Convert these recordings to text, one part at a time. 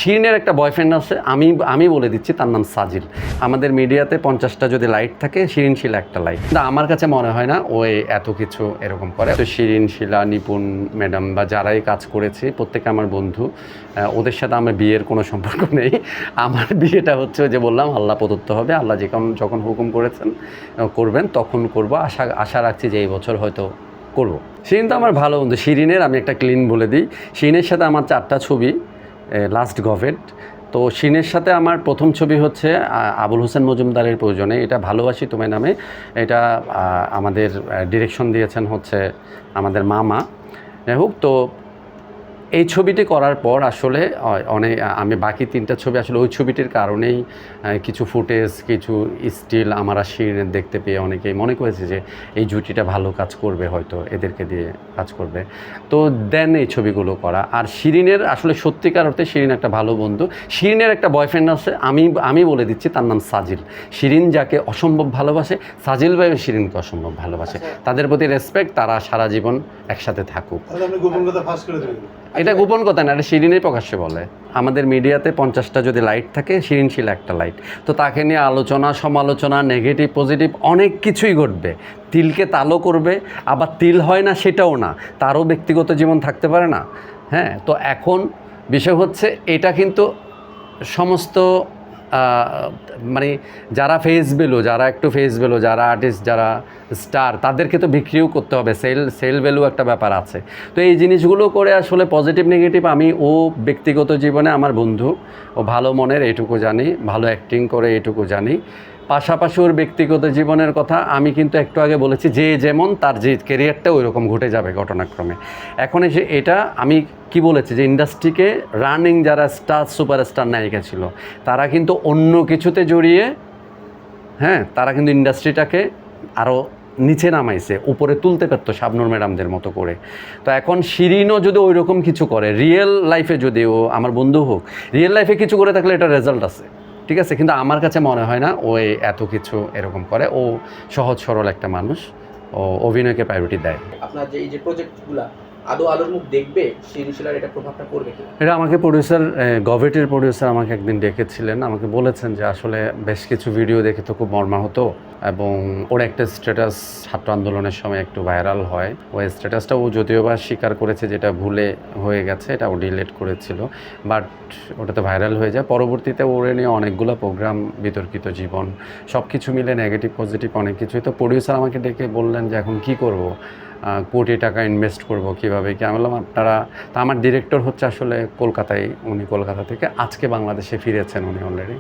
শিরিনের একটা বয়ফ্রেন্ড আছে, আমি বলে দিচ্ছি, তার নাম সাজিল। আমাদের মিডিয়াতে 50টা যদি লাইট থাকে, শিরিন শিলা একটা লাইট। কিন্তু আমার কাছে মনে হয় না ওই এত কিছু এরকম করে। তো শিরিন শিলা, নিপুণ ম্যাডাম বা যারাই কাজ করেছে প্রত্যেকে আমার বন্ধু। ওদের সাথে আমার বিয়ের কোনো সম্পর্ক নেই। আমার বিয়েটা হচ্ছে যে বললাম আল্লাহ প্রদত্ত হবে, আল্লাহ যখন হুকুম করবেন তখন করব। আশা রাখছি যে এই বছর হয়তো করব। শিরিন তো আমার ভালো বন্ধু। শিরিনের আমি একটা ক্লিন বলে দিই, শিরিনের সাথে আমার 4টা ছবি লাস্ট গভেট। তো শিরিনের সাথে আমার প্রথম ছবি হচ্ছে আবুল হোসেন মজুমদারের প্রয়োজনে, এটা ভালোবাসি তোমায় নামে। এটা আমাদের ডিরেকশন দিয়েছেন হচ্ছে আমাদের মামা। যাই হোক, তো এই ছবিটি করার পর আসলে আমি বাকি 3টা ছবি আসলে ওই ছবিটির কারণেই কিছু ফুটেজ, কিছু স্টিল আমার আর শিরিনের দেখতে পেয়ে অনেকেই মনে করেছে যে এই জুটিটা ভালো কাজ করবে, হয়তো এদেরকে দিয়ে কাজ করবে। তো দেন এই ছবিগুলো করা। আর শিরিনের আসলে সত্যিকার অর্থে শিরিন একটা ভালো বন্ধু। শিরিনের একটা বয়ফ্রেন্ড আছে, আমি বলে দিচ্ছি, তার নাম সাজিল। শিরিন যাকে অসম্ভব ভালোবাসে, সাজিল ভাই শিরিনকে অসম্ভব ভালোবাসে। তাদের প্রতি রেসপেক্ট, তারা সারা জীবন একসাথে থাকুক। এটা গোপন কথা না, এটা শিরিনই প্রকাশ্যে বলে। আমাদের মিডিয়াতে 50টা যদি লাইট থাকে, শিরিন শিলা একটা লাইট। তো তাকে নিয়ে আলোচনা, সমালোচনা, নেগেটিভ পজিটিভ অনেক কিছুই ঘটবে। তিলকে তালও করবে, আবার তিল হয় না সেটাও না, তারও ব্যক্তিগত জীবন থাকতে পারে না। হ্যাঁ, তো এখন বিষয় হচ্ছে এটা কিন্তু সমস্ত মানে যারা একটু ফেস ভ্যালু, যারা আর্টিস্ট, যারা স্টার, তাদেরকে তো বিক্রিও করতে হবে, সেল ভ্যালু একটা ব্যাপার আছে। তো এই জিনিসগুলো করে আসলে পজিটিভ নেগেটিভ ও ব্যক্তিগত জীবনে আমার বন্ধু, ও ভালো মনের এইটুকু জানি, ভালো অ্যাক্টিং করে এইটুকু জানি। পাশাপাশি ওর ব্যক্তিগত জীবনের কথা আমি কিন্তু একটু আগে বলেছি, যে যেমন তার যে কেরিয়ারটা ওই রকম ঘটে যাবে ঘটনাক্রমে। এখন এসে এটা আমি কি বলেছি যে ইন্ডাস্ট্রিকে রানিং যারা সুপারস্টার নায়িকা ছিল, তারা কিন্তু অন্য কিছুতে জড়িয়ে, হ্যাঁ, তারা কিন্তু ইন্ডাস্ট্রিটাকে আরও নিচে নামাইছে, উপরে তুলতে পারতো শাবনূর ম্যাডামদের মতো করে। তো এখন শিরিনও যদি ওই রকম কিছু করে, রিয়েল লাইফে যদি ও আমার বন্ধু হোক, রিয়েল লাইফে কিছু করে থাকলে এটা রেজাল্ট আছে, ঠিক আছে। কিন্তু আমার কাছে মনে হয় না ও এত কিছু এরকম করে। ও সহজ সরল একটা মানুষ, ও অভিনয়কে প্রায়োরিটি দেয়। আপনার যে এই যে প্রজেক্টগুলো আদৌ আলোর মুখ দেখবে, শিরিন শিলার এটা প্রভাবটা পড়বে কি? এটা আমাকে প্রডিউসার, গভেটের প্রডিউসার আমাকে একদিন ডেকেছিলেন, আমাকে বলেছেন যে আসলে বেশ কিছু ভিডিও দেখে তো খুব মর্মাহত, এবং ওর একটা স্ট্যাটাস ছাত্র আন্দোলনের সময় একটু ভাইরাল হয়। ওই স্ট্যাটাসটা ও যদিও বা স্বীকার করেছে যেটা ভুলে হয়ে গেছে, এটা ও ডিলিট করেছিল, বাট ওটাতে ভাইরাল হয়ে যায়। পরবর্তীতে ওরে নিয়ে অনেকগুলো প্রোগ্রাম, বিতর্কিত জীবন, সব কিছু মিলে নেগেটিভ পজিটিভ অনেক কিছুই। তো প্রডিউসার আমাকে ডেকে বললেন যে এখন কী করব, কোটি টাকা ইনভেস্ট করব, কীভাবে কি। আমি বললাম আপনারা, তা আমার ডিরেক্টর হচ্ছে আসলে কলকাতায়, উনি কলকাতা থেকে আজকে বাংলাদেশে ফিরেছেন উনি অলরেডি।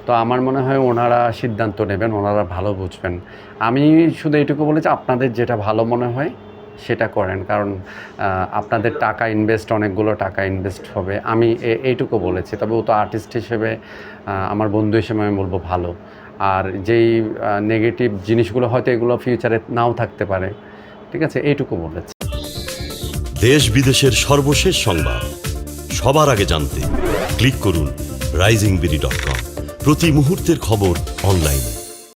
তো আমার মনে হয় ওনারা সিদ্ধান্ত নেবেন, ওনারা ভালো বুঝবেন। আমি শুধু এইটুকু বলেছি, আপনাদের যেটা ভালো মনে হয় সেটা করেন, কারণ আপনাদের টাকা ইনভেস্ট, অনেকগুলো টাকা ইনভেস্ট হবে। আমি এইটুকু বলেছি। তবে ও তো আর্টিস্ট হিসেবে, আমার বন্ধু হিসেবে আমি বলবো ভালো। আর যেই নেগেটিভ জিনিসগুলো হয়তো এগুলো ফিউচারে নাও থাকতে পারে, ঠিক আছে, এইটুকু বলেছি। দেশ বিদেশের সর্বশেষ সংবাদ সবার আগে জানতে ক্লিক করুন risingbeauty.com। প্রতি মুহূর্তের খবর অনলাইনে।